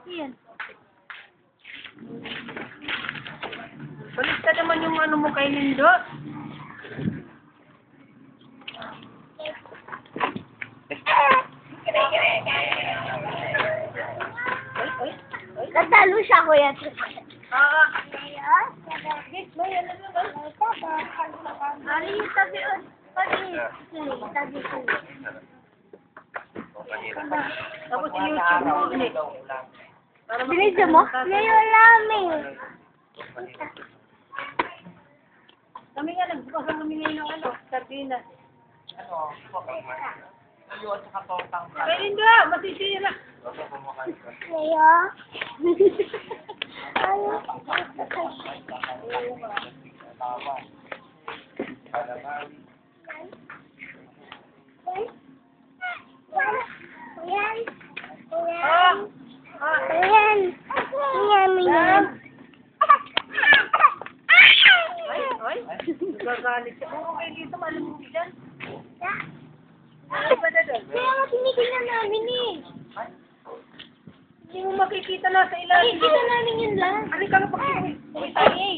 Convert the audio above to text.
Yan. Balik ka naman yung ano mo kay Lindo. Tatalo siya, Kuya. Ali, tabi, tabi. Tapos i-YouTube mo ulit. Binidyo mo? Ngayon namin. Kami nga, nagbukas ang kami ngayon ng ano, sardinas. Kay Lindo, masisira. Ngayon? Gagalit siya. Oo, okay dito, malamig dyan. Ano ba na doon? Kaya nga tinitingnan namin eh. Hindi mo makikita na sa ilalim. Nakikita namin yun lang. Ano ka na pag-uwi? Uy, tayo eh.